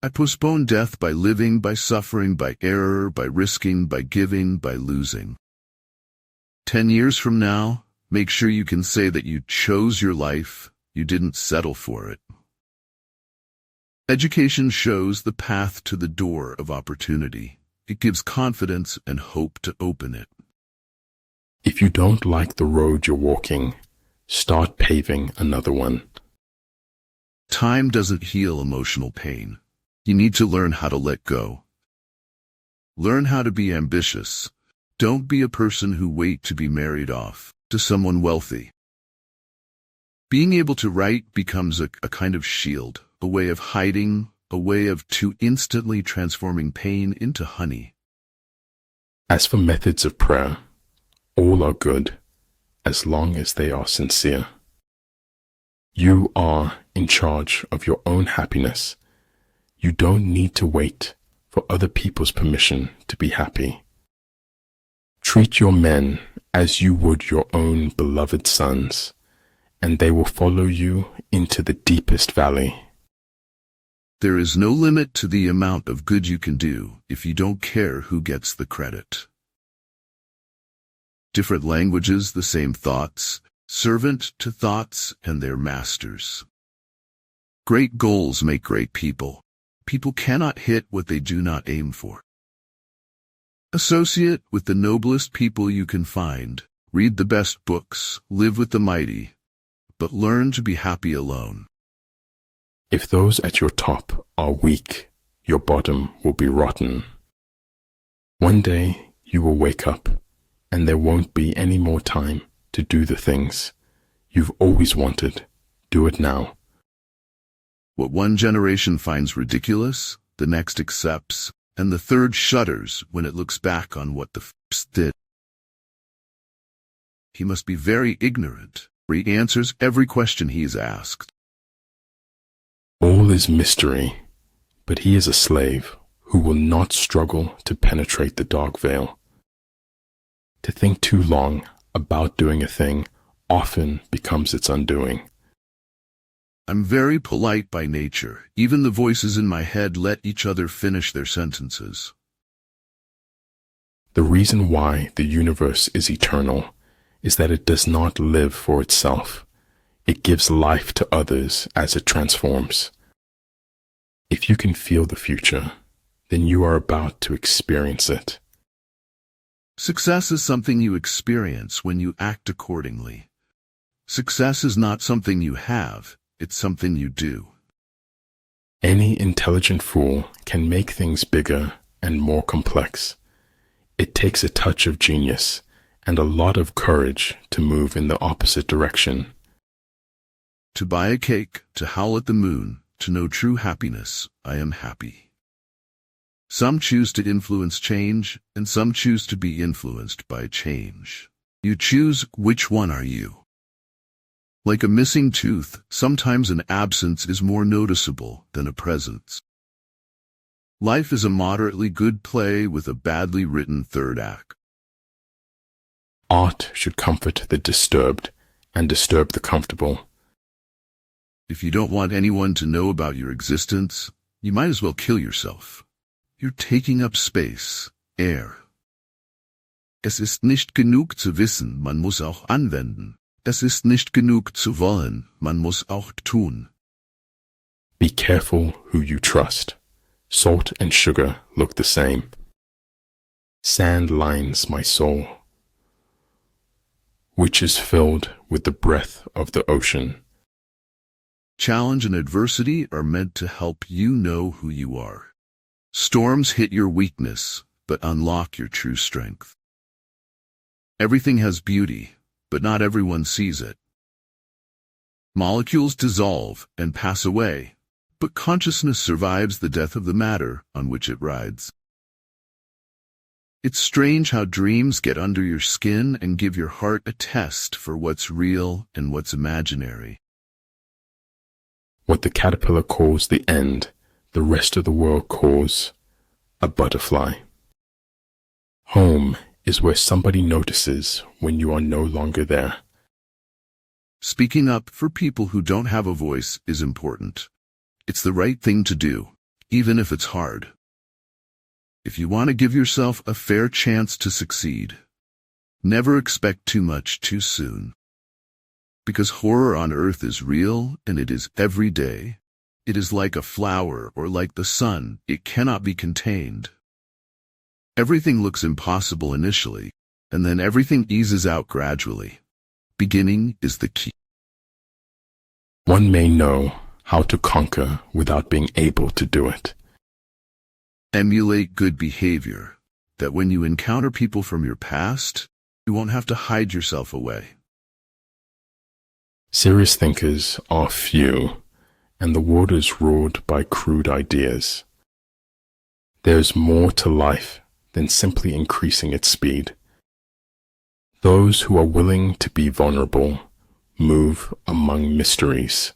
I postpone death by living, by suffering, by error, by risking, by giving, by losing. 10 years from now, make sure you can say that you chose your life, you didn't settle for it. Education shows the path to the door of opportunity. It gives confidence and hope to open it. If you don't like the road you're walking, start paving another one. Time doesn't heal emotional pain. You need to learn how to let go. Learn how to be ambitious. Don't be a person who waits to be married off to someone wealthy. Being able to write becomes a kind of shield, a way of hiding, a way of too instantly transforming pain into honey. As for methods of prayer, all are good, as long as they are sincere. You are in charge of your own happiness. You don't need to wait for other people's permission to be happy. Treat your men as you would your own beloved sons, and they will follow you into the deepest valley. There is no limit to the amount of good you can do if you don't care who gets the credit. Different languages, the same thoughts, servant to thoughts and their masters. Great goals make great people. People cannot hit what they do not aim for. Associate with the noblest people you can find. Read the best books, live with the mighty, but learn to be happy alone. If those at your top are weak, your bottom will be rotten. One day you will wake up, and there won't be any more time to do the things you've always wanted. Do it now. What one generation finds ridiculous, the next accepts, and the third shudders when it looks back on what the first did. He must be very ignorant, for he answers every question he is asked. All is mystery, but he is a slave who will not struggle to penetrate the dark veil. To think too long about doing a thing often becomes its undoing. I'm very polite by nature. Even the voices in my head let each other finish their sentences. The reason why the universe is eternal is that it does not live for itself. It gives life to others as it transforms. If you can feel the future, then you are about to experience it. Success is something you experience when you act accordingly. Success is not something you have, it's something you do. Any intelligent fool can make things bigger and more complex. It takes a touch of genius and a lot of courage to move in the opposite direction. To buy a cake, to howl at the moon, to know true happiness, I am happy. Some choose to influence change, and some choose to be influenced by change. You choose which one are you. Like a missing tooth, sometimes an absence is more noticeable than a presence. Life is a moderately good play with a badly written third act. Art should comfort the disturbed and disturb the comfortable. If you don't want anyone to know about your existence, you might as well kill yourself. You're taking up space, air. Es ist nicht genug zu wissen, man muss auch anwenden. Es ist nicht genug zu wollen, man muss auch tun. Be careful who you trust. Salt and sugar look the same. Sand lines my soul, which is filled with the breath of the ocean. Challenge and adversity are meant to help you know who you are. Storms hit your weakness, but unlock your true strength. Everything has beauty, but not everyone sees it. Molecules dissolve and pass away, but consciousness survives the death of the matter on which it rides. It's strange how dreams get under your skin and give your heart a test for what's real and what's imaginary. What the caterpillar calls the end, the rest of the world calls a butterfly. Home is where somebody notices when you are no longer there. Speaking up for people who don't have a voice is important. It's the right thing to do. even if it's hard. If you want to give yourself a fair chance to succeed, never expect too much too soon. Because horror on earth is real, and it is every day. It is like a flower or like the sun. It cannot be contained. Everything looks impossible initially, and then everything eases out gradually. Beginning is the key. One may know how to conquer without being able to do it. Emulate good behavior, that when you encounter people from your past, you won't have to hide yourself away. Serious thinkers are few, and the world is ruled by crude ideas. There's more to life than simply increasing its speed. Those who are willing to be vulnerable move among mysteries.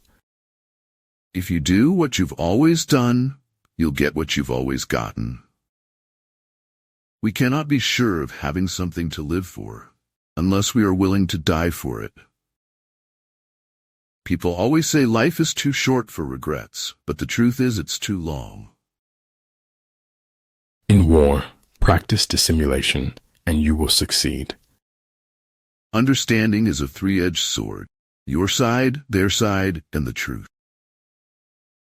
If you do what you've always done, you'll get what you've always gotten. We cannot be sure of having something to live for unless we are willing to die for it. People always say life is too short for regrets, but the truth is it's too long. In war, practice dissimulation, and you will succeed. Understanding is a three-edged sword, your side, their side, and the truth.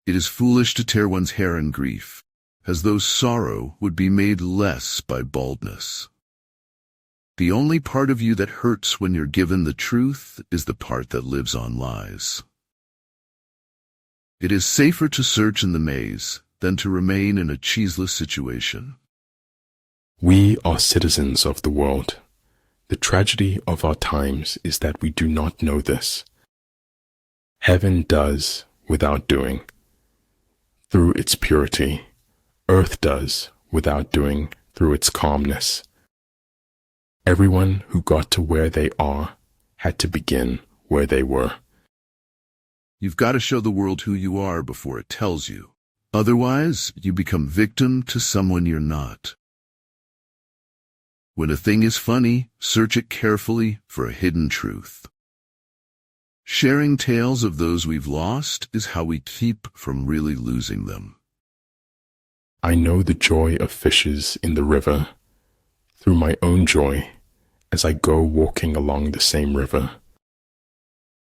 It is foolish to tear one's hair in grief, as though sorrow would be made less by baldness. The only part of you that hurts when you're given the truth is the part that lives on lies. It is safer to search in the maze than to remain in a cheeseless situation. We are citizens of the world. The tragedy of our times is that we do not know this. Heaven does without doing, through its purity. Earth does without doing, through its calmness. Everyone who got to where they are had to begin where they were. You've got to show the world who you are before it tells you. Otherwise, you become victim to someone you're not. When a thing is funny, search it carefully for a hidden truth. Sharing tales of those we've lost is how we keep from really losing them. I know the joy of fishes in the river through my own joy as I go walking along the same river.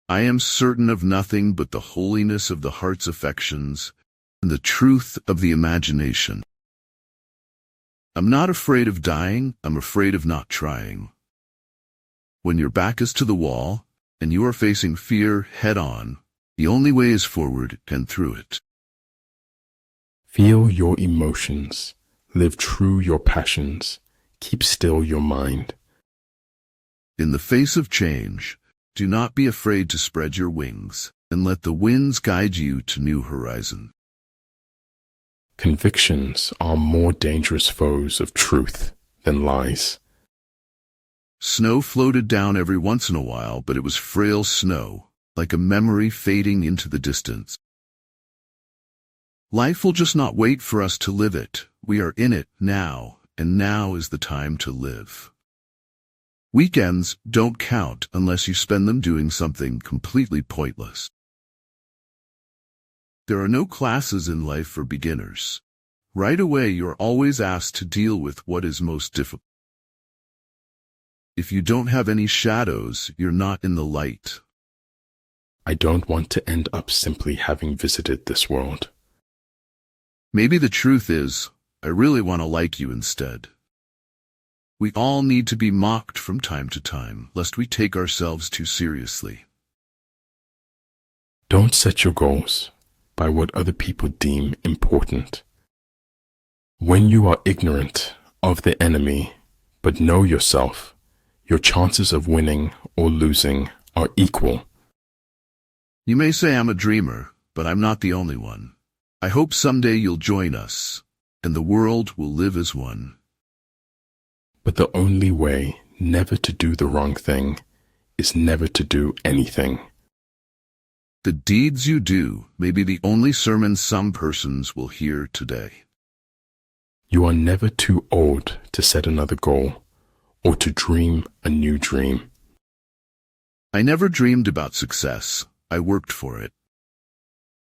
I am certain of nothing but the holiness of the heart's affections and the truth of the imagination. I'm not afraid of dying, I'm afraid of not trying. When your back is to the wall, and you are facing fear head-on, the only way is forward and through it. Feel your emotions, live true your passions, keep still your mind. In the face of change, do not be afraid to spread your wings, and let the winds guide you to new horizons. Convictions are more dangerous foes of truth than lies. Snow floated down every once in a while, but it was frail snow, like a memory fading into the distance. Life will just not wait for us to live it. We are in it now, and now is the time to live. Weekends don't count unless you spend them doing something completely pointless. There are no classes in life for beginners. Right away, you're always asked to deal with what is most difficult. If you don't have any shadows, you're not in the light. I don't want to end up simply having visited this world. Maybe the truth is, I really want to like you instead. We all need to be mocked from time to time, lest we take ourselves too seriously. Don't set your goals by what other people deem important. When you are ignorant of the enemy, but know yourself, your chances of winning or losing are equal. You may say I'm a dreamer, but I'm not the only one. I hope someday you'll join us, and the world will live as one. But the only way never to do the wrong thing is never to do anything. The deeds you do may be the only sermon some persons will hear today. You are never too old to set another goal or to dream a new dream. I never dreamed about success. I worked for it.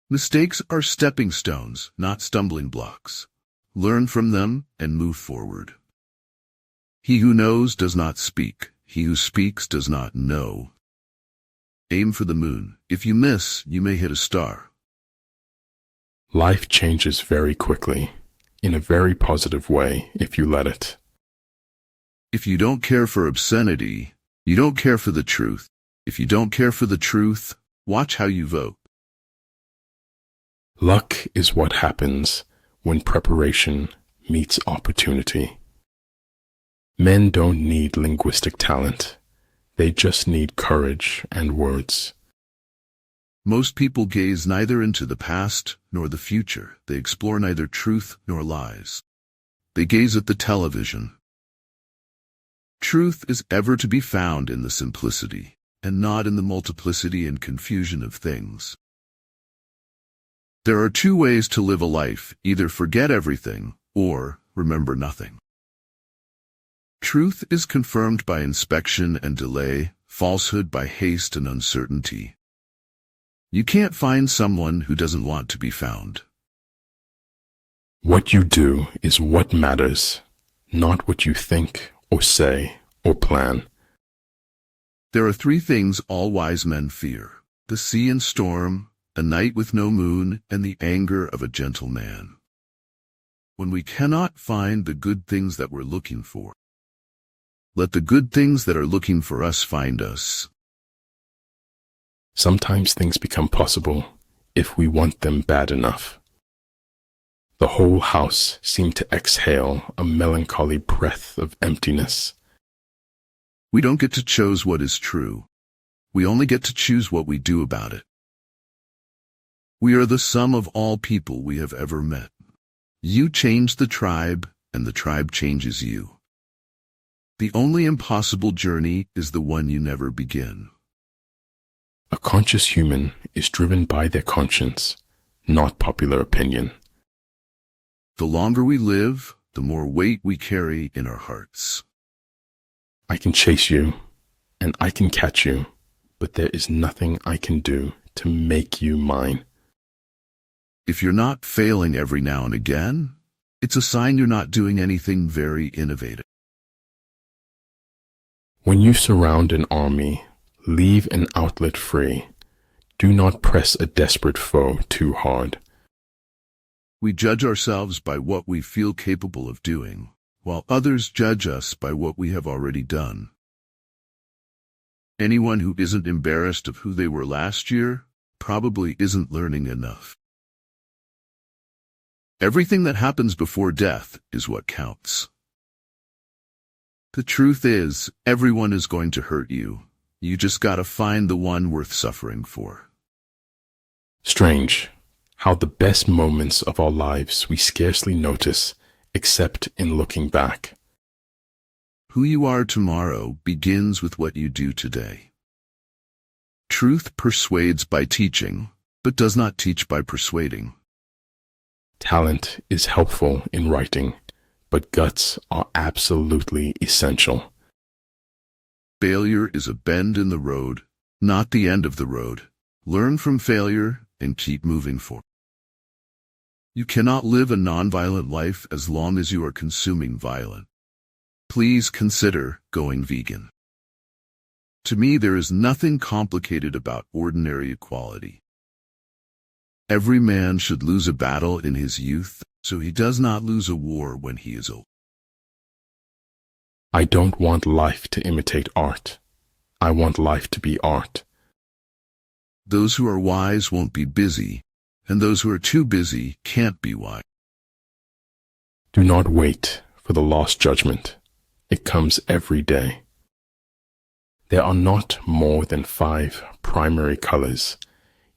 Mistakes are stepping stones, not stumbling blocks. Learn from them and move forward. He who knows does not speak. He who speaks does not know. Aim for the moon. If you miss, you may hit a star. Life changes very quickly, in a very positive way if you let it. If you don't care for obscenity, you don't care for the truth. If you don't care for the truth, watch how you vote. Luck is what happens when preparation meets opportunity. Men don't need linguistic talent. They just need courage and words. Most people gaze neither into the past nor the future. They explore neither truth nor lies. They gaze at the television. Truth is ever to be found in the simplicity, and not in the multiplicity and confusion of things. There are two ways to live a life: either forget everything or remember nothing. Truth is confirmed by inspection and delay, falsehood by haste and uncertainty. You can't find someone who doesn't want to be found. What you do is what matters, not what you think or say or plan. There are three things all wise men fear: the sea and storm, a night with no moon, and the anger of a gentle man. When we cannot find the good things that we're looking for, let the good things that are looking for us find us. Sometimes things become possible if we want them bad enough. The whole house seemed to exhale a melancholy breath of emptiness. We don't get to choose what is true. We only get to choose what we do about it. We are the sum of all people we have ever met. You change the tribe, and the tribe changes you. The only impossible journey is the one you never begin. A conscious human is driven by their conscience, not popular opinion. The longer we live, the more weight we carry in our hearts. I can chase you, and I can catch you, but there is nothing I can do to make you mine. If you're not failing every now and again, it's a sign you're not doing anything very innovative. When you surround an army, leave an outlet free. Do not press a desperate foe too hard. We judge ourselves by what we feel capable of doing, while others judge us by what we have already done. Anyone who isn't embarrassed of who they were last year probably isn't learning enough. Everything that happens before death is what counts. The truth is, everyone is going to hurt you. You just gotta find the one worth suffering for. Strange how the best moments of our lives we scarcely notice except in looking back. Who you are tomorrow begins with what you do today. Truth persuades by teaching, but does not teach by persuading. Talent is helpful in writing, but guts are absolutely essential. Failure is a bend in the road, not the end of the road. Learn from failure and keep moving forward. You cannot live a nonviolent life as long as you are consuming violence. Please consider going vegan. To me, there is nothing complicated about ordinary equality. Every man should lose a battle in his youth, so he does not lose a war when he is old. I don't want life to imitate art. I want life to be art. Those who are wise won't be busy, and those who are too busy can't be wise. Do not wait for the last judgment. It comes every day. There are not more than 5 primary colors,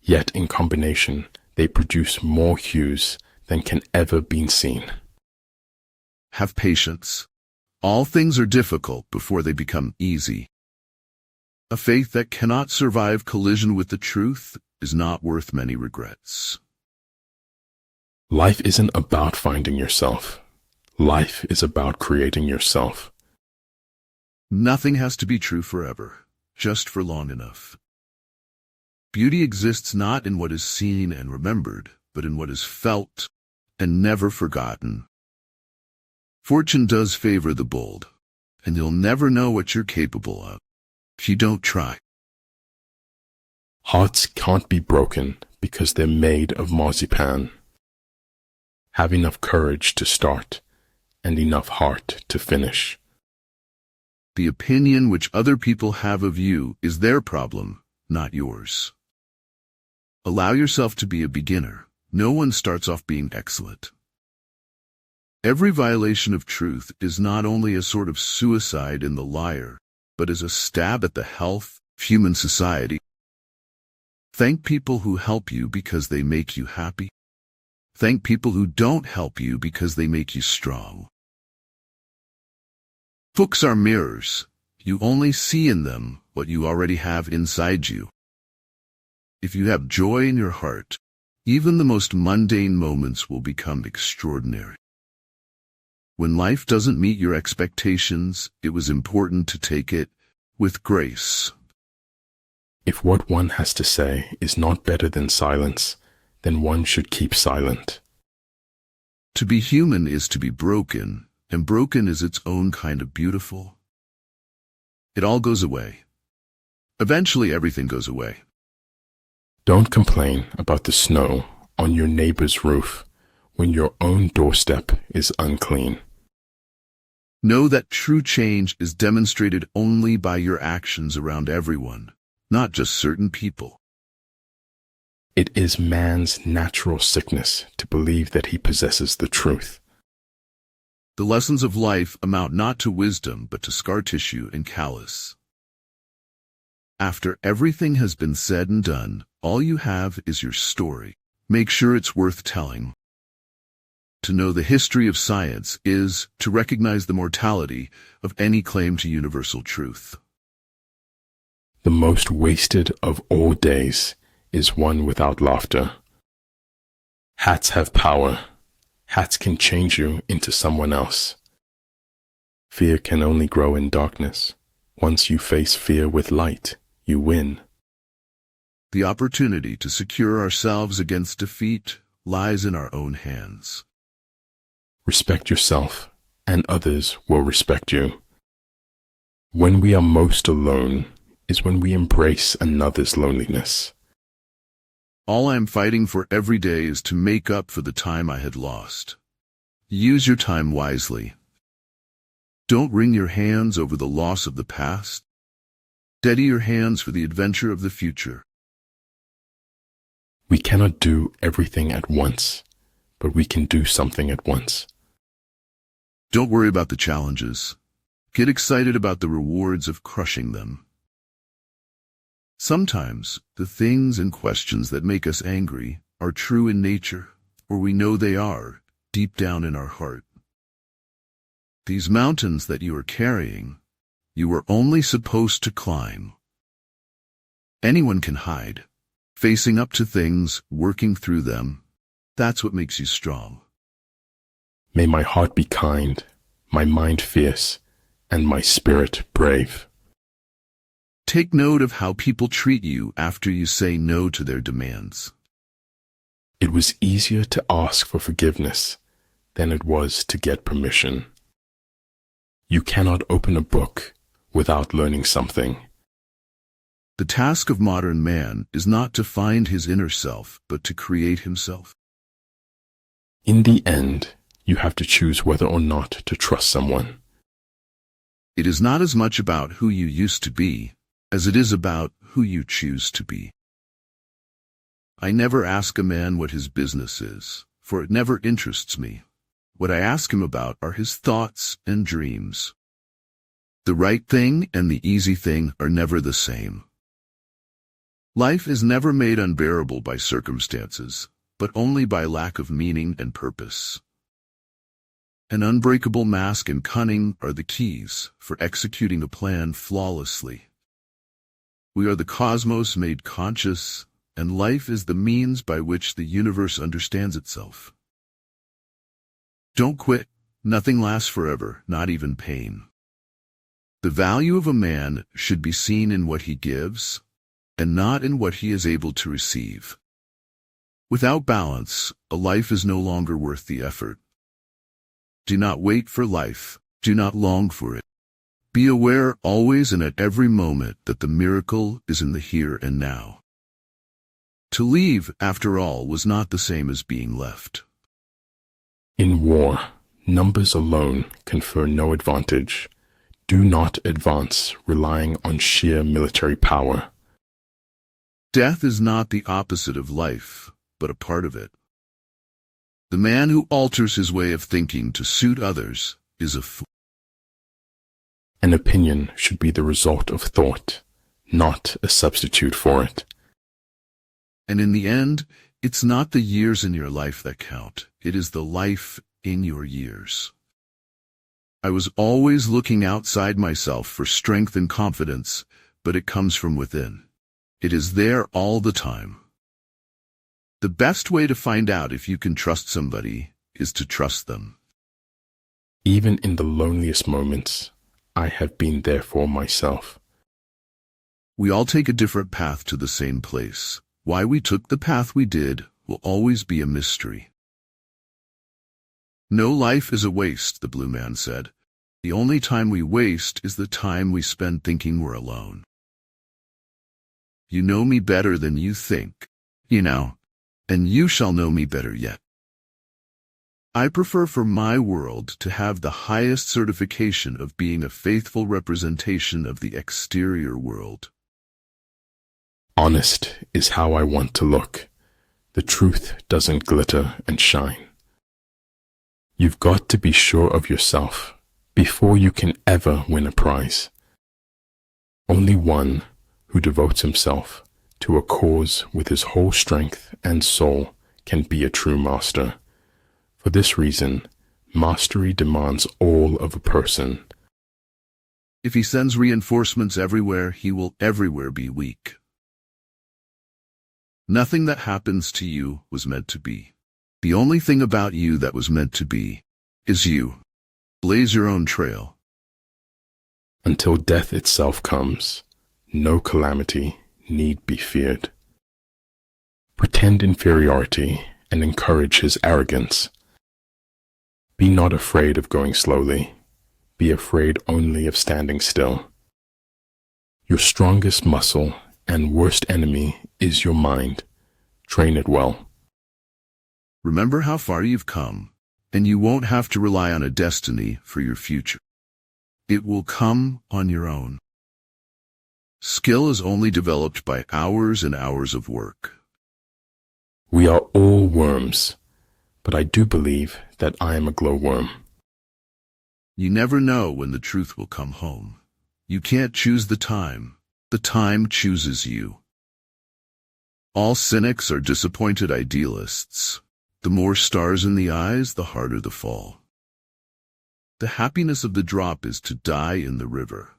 yet in combination they produce more hues than can ever be seen. Have patience. All things are difficult before they become easy. A faith that cannot survive collision with the truth is not worth many regrets. Life isn't about finding yourself. Life is about creating yourself. Nothing has to be true forever, just for long enough. Beauty exists not in what is seen and remembered, but in what is felt and never forgotten. Fortune does favor the bold, and you'll never know what you're capable of if you don't try. Hearts can't be broken because they're made of marzipan. Have enough courage to start and enough heart to finish. The opinion which other people have of you is their problem, not yours. Allow yourself to be a beginner. No one starts off being excellent. Every violation of truth is not only a sort of suicide in the liar, but is a stab at the health of human society. Thank people who help you because they make you happy. Thank people who don't help you because they make you strong. Books are mirrors. You only see in them what you already have inside you. If you have joy in your heart, even the most mundane moments will become extraordinary. When life doesn't meet your expectations, it was important to take it with grace. If what one has to say is not better than silence, then one should keep silent. To be human is to be broken, and broken is its own kind of beautiful. It all goes away. Eventually everything goes away. Don't complain about the snow on your neighbor's roof when your own doorstep is unclean. Know that true change is demonstrated only by your actions around everyone, not just certain people. It is man's natural sickness to believe that he possesses the truth. The lessons of life amount not to wisdom but to scar tissue and callus. After everything has been said and done, all you have is your story. Make sure it's worth telling. To know the history of science is to recognize the mortality of any claim to universal truth. The most wasted of all days is one without laughter. Hats have power. Hats can change you into someone else. Fear can only grow in darkness. Once you face fear with light, you win. The opportunity to secure ourselves against defeat lies in our own hands. Respect yourself, and others will respect you. When we are most alone is when we embrace another's loneliness. All I am fighting for every day is to make up for the time I had lost. Use your time wisely. Don't wring your hands over the loss of the past. Steady your hands for the adventure of the future. We cannot do everything at once, but we can do something at once. Don't worry about the challenges. Get excited about the rewards of crushing them. Sometimes the things and questions that make us angry are true in nature, or we know they are, deep down in our heart. These mountains that you are carrying, you were only supposed to climb. Anyone can hide. Facing up to things, working through them, that's what makes you strong. May my heart be kind, my mind fierce, and my spirit brave. Take note of how people treat you after you say no to their demands. It was easier to ask for forgiveness than it was to get permission. You cannot open a book without learning something. The task of modern man is not to find his inner self, but to create himself. In the end, you have to choose whether or not to trust someone. It is not as much about who you used to be as it is about who you choose to be. I never ask a man what his business is, for it never interests me. What I ask him about are his thoughts and dreams. The right thing and the easy thing are never the same. Life is never made unbearable by circumstances, but only by lack of meaning and purpose. An unbreakable mask and cunning are the keys for executing a plan flawlessly. We are the cosmos made conscious, and life is the means by which the universe understands itself. Don't quit. Nothing lasts forever, not even pain. The value of a man should be seen in what he gives and not in what he is able to receive. Without balance, a life is no longer worth the effort. Do not wait for life. Do not long for it. Be aware always and at every moment that the miracle is in the here and now. To leave, after all, was not the same as being left. In war, numbers alone confer no advantage. Do not advance relying on sheer military power. Death is not the opposite of life, but a part of it. The man who alters his way of thinking to suit others is a fool. An opinion should be the result of thought, not a substitute for it. And in the end, it's not the years in your life that count. It is the life in your years. I was always looking outside myself for strength and confidence, but it comes from within. It is there all the time. The best way to find out if you can trust somebody is to trust them. Even in the loneliest moments, I have been there for myself. We all take a different path to the same place. Why we took the path we did will always be a mystery. No life is a waste, the blue man said. The only time we waste is the time we spend thinking we're alone. You know me better than you think, and you shall know me better yet. I prefer for my world to have the highest certification of being a faithful representation of the exterior world. Honest is how I want to look. The truth doesn't glitter and shine. You've got to be sure of yourself before you can ever win a prize. Only one who devotes himself to a cause with his whole strength and soul can be a true master. For this reason, mastery demands all of a person. If he sends reinforcements everywhere, he will everywhere be weak. Nothing that happens to you was meant to be. The only thing about you that was meant to be is you. Blaze your own trail. Until death itself comes, no calamity need be feared. Pretend inferiority and encourage his arrogance. Be not afraid of going slowly. Be afraid only of standing still. Your strongest muscle and worst enemy is your mind. Train it well. Remember how far you've come, and you won't have to rely on a destiny for your future. It will come on your own. Skill is only developed by hours and hours of work. We are all worms, but I do believe that I am a glowworm. You never know when the truth will come home. You can't choose the time. The time chooses you. All cynics are disappointed idealists. The more stars in the eyes, the harder the fall. The happiness of the drop is to die in the river.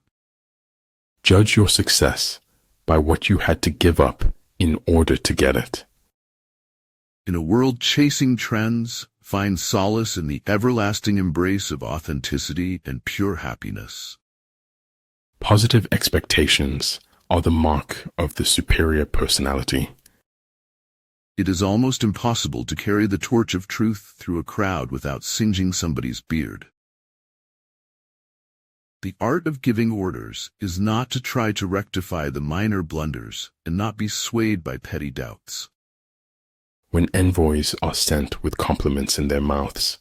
Judge your success by what you had to give up in order to get it. In a world chasing trends, find solace in the everlasting embrace of authenticity and pure happiness. Positive expectations are the mark of the superior personality. It is almost impossible to carry the torch of truth through a crowd without singeing somebody's beard. The art of giving orders is not to try to rectify the minor blunders and not be swayed by petty doubts. When envoys are sent with compliments in their mouths,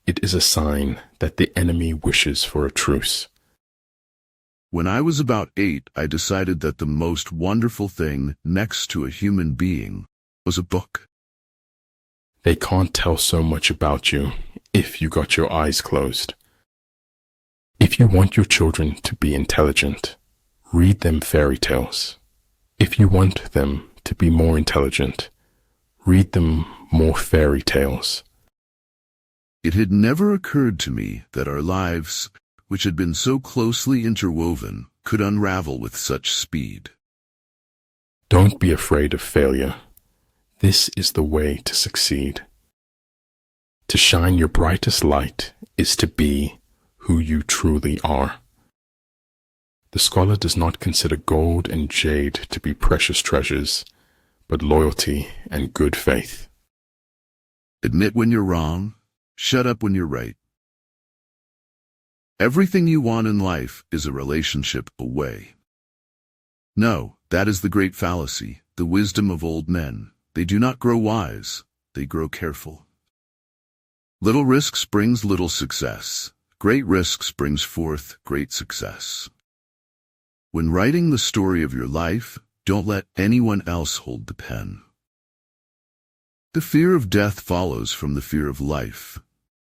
it is a sign that the enemy wishes for a truce. When I was about 8, I decided that the most wonderful thing next to a human being was a book. They can't tell so much about you if you got your eyes closed. If you want your children to be intelligent, read them fairy tales. If you want them to be more intelligent, read them more fairy tales. It had never occurred to me that our lives, which had been so closely interwoven, could unravel with such speed. Don't be afraid of failure. This is the way to succeed. To shine your brightest light is to be who you truly are. The scholar does not consider gold and jade to be precious treasures, but loyalty and good faith. Admit when you're wrong. Shut up when you're right. Everything you want in life is a relationship away. No, that is the great fallacy, the wisdom of old men. They do not grow wise, they grow careful. Little risks brings little success. Great risks brings forth great success. When writing the story of your life, don't let anyone else hold the pen. The fear of death follows from the fear of life.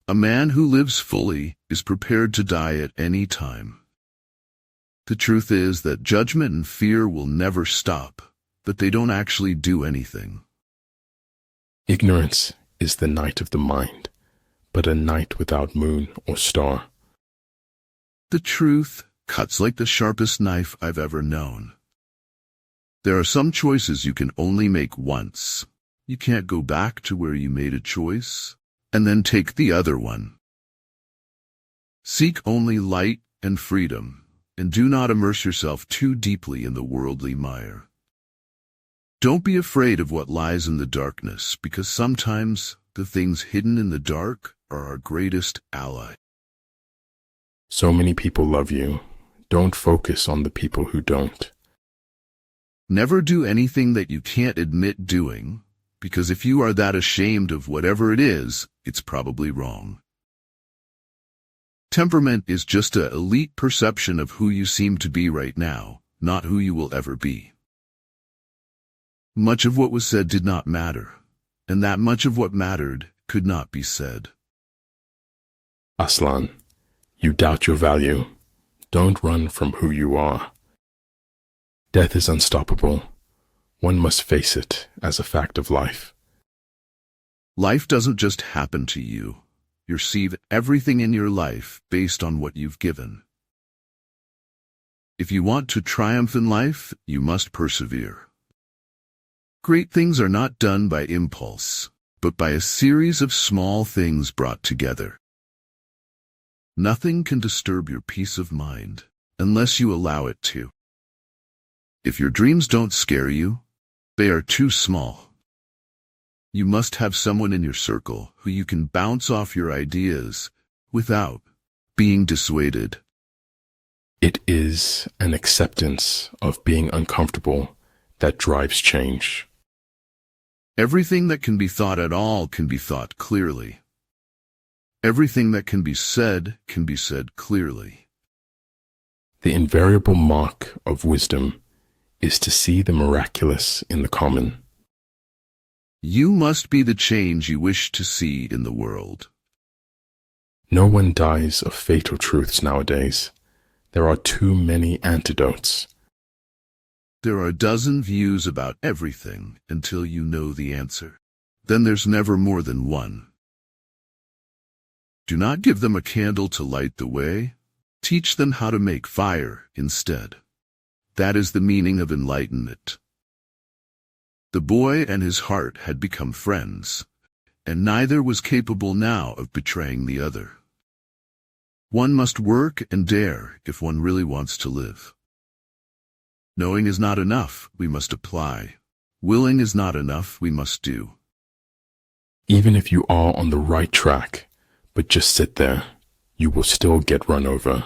A man who lives fully is prepared to die at any time. The truth is that judgment and fear will never stop, but they don't actually do anything. Ignorance is the night of the mind, but a night without moon or star. The truth cuts like the sharpest knife I've ever known. There are some choices you can only make once. You can't go back to where you made a choice and then take the other one. Seek only light and freedom, and do not immerse yourself too deeply in the worldly mire. Don't be afraid of what lies in the darkness, because sometimes the things hidden in the dark are our greatest ally. So many people love you. Don't focus on the people who don't. Never do anything that you can't admit doing, because if you are that ashamed of whatever it is, it's probably wrong. Temperament is just an elite perception of who you seem to be right now, not who you will ever be. Much of what was said did not matter, and that much of what mattered could not be said. Aslan, you doubt your value. Don't run from who you are. Death is unstoppable. One must face it as a fact of life. Life doesn't just happen to you. You receive everything in your life based on what you've given. If you want to triumph in life, you must persevere. Great things are not done by impulse, but by a series of small things brought together. Nothing can disturb your peace of mind unless you allow it to. If your dreams don't scare you, they are too small. You must have someone in your circle who you can bounce off your ideas without being dissuaded. It is an acceptance of being uncomfortable that drives change. Everything that can be thought at all can be thought clearly. Everything that can be said clearly. The invariable mark of wisdom is to see the miraculous in the common. You must be the change you wish to see in the world. No one dies of fatal truths nowadays. There are too many antidotes. There are a dozen views about everything until you know the answer. Then there's never more than one. Do not give them a candle to light the way. Teach them how to make fire instead. That is the meaning of enlightenment. The boy and his heart had become friends, and neither was capable now of betraying the other. One must work and dare if one really wants to live. Knowing is not enough, we must apply. Willing is not enough, we must do. Even if you are on the right track, but just sit there, you will still get run over.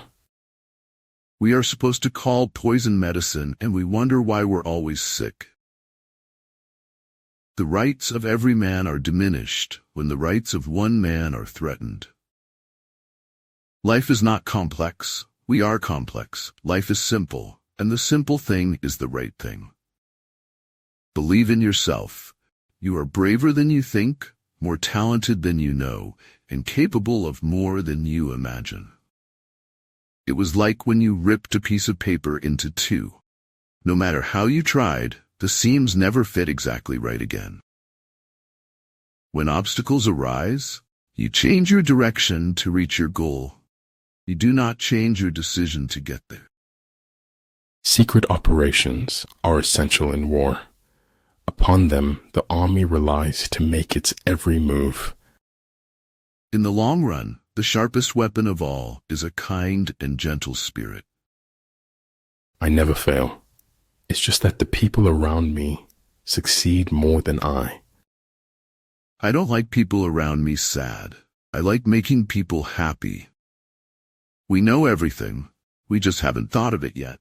We are supposed to call poison medicine, and we wonder why we're always sick. The rights of every man are diminished when the rights of one man are threatened. Life is not complex. We are complex. Life is simple, and the simple thing is the right thing. Believe in yourself. You are braver than you think, more talented than you know, and capable of more than you imagine. It was like when you ripped a piece of paper into two. No matter how you tried, the seams never fit exactly right again. When obstacles arise, you change your direction to reach your goal. You do not change your decision to get there. Secret operations are essential in war. Upon them, the army relies to make its every move. In the long run, the sharpest weapon of all is a kind and gentle spirit. I never fail. It's just that the people around me succeed more than I. I don't like people around me sad. I like making people happy. We know everything. We just haven't thought of it yet.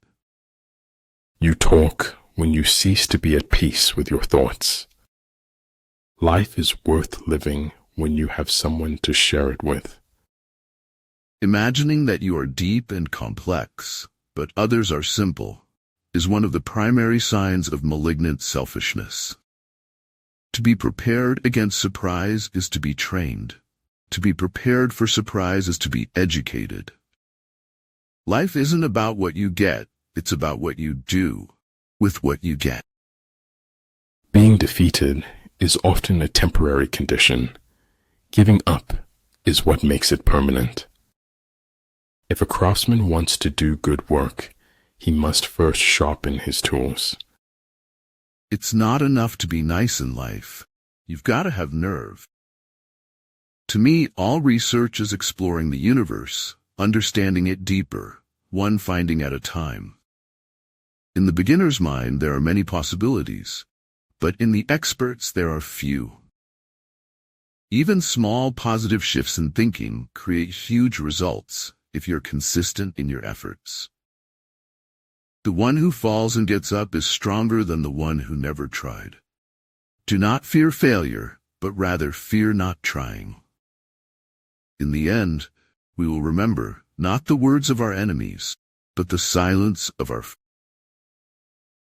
You talk when you cease to be at peace with your thoughts. Life is worth living when you have someone to share it with. Imagining that you are deep and complex, but others are simple, is one of the primary signs of malignant selfishness. To be prepared against surprise is to be trained. To be prepared for surprise is to be educated. Life isn't about what you get, it's about what you do with what you get. Being defeated is often a temporary condition. Giving up is what makes it permanent. If a craftsman wants to do good work, he must first sharpen his tools. It's not enough to be nice in life. You've got to have nerve. To me, all research is exploring the universe, understanding it deeper, one finding at a time. In the beginner's mind, there are many possibilities, but in the expert's, there are few. Even small positive shifts in thinking create huge results if you're consistent in your efforts. The one who falls and gets up is stronger than the one who never tried. Do not fear failure, but rather fear not trying. In the end, we will remember not the words of our enemies, but the silence of our friends.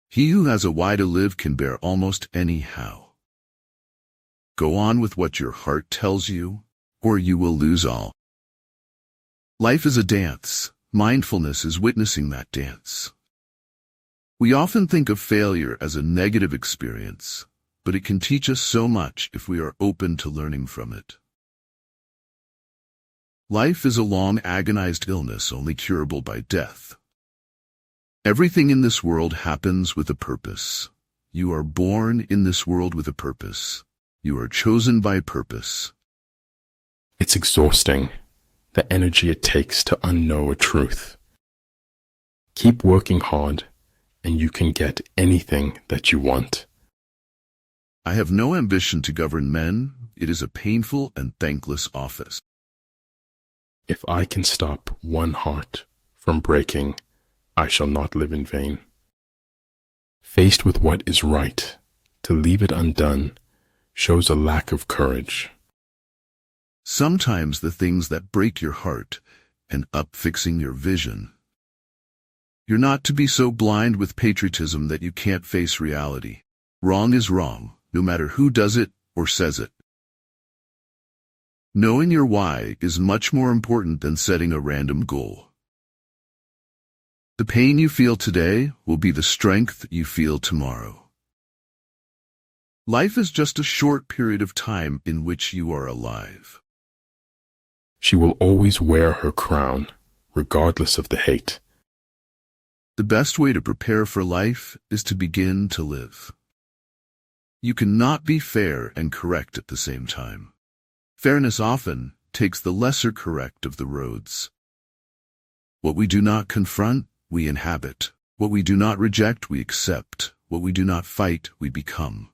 He who has a why to live can bear almost any how. Go on with what your heart tells you, or you will lose all. Life is a dance. Mindfulness is witnessing that dance. We often think of failure as a negative experience, but it can teach us so much if we are open to learning from it. Life is a long, agonized illness only curable by death. Everything in this world happens with a purpose. You are born in this world with a purpose. You are chosen by purpose. It's exhausting, the energy it takes to unknow a truth. Keep working hard, and you can get anything that you want. I have no ambition to govern men. It is a painful and thankless office. If I can stop one heart from breaking, I shall not live in vain. Faced with what is right, to leave it undone shows a lack of courage. Sometimes the things that break your heart end up fixing your vision. You're not to be so blind with patriotism that you can't face reality. Wrong is wrong, no matter who does it or says it. Knowing your why is much more important than setting a random goal. The pain you feel today will be the strength you feel tomorrow. Life is just a short period of time in which you are alive. She will always wear her crown, regardless of the hate. The best way to prepare for life is to begin to live. You cannot be fair and correct at the same time. Fairness often takes the lesser correct of the roads. What we do not confront, we inhabit. What we do not reject, we accept. What we do not fight, we become.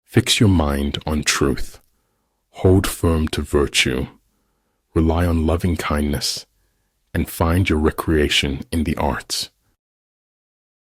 Fix your mind on truth. Hold firm to virtue. Rely on loving kindness, and find your recreation in the arts.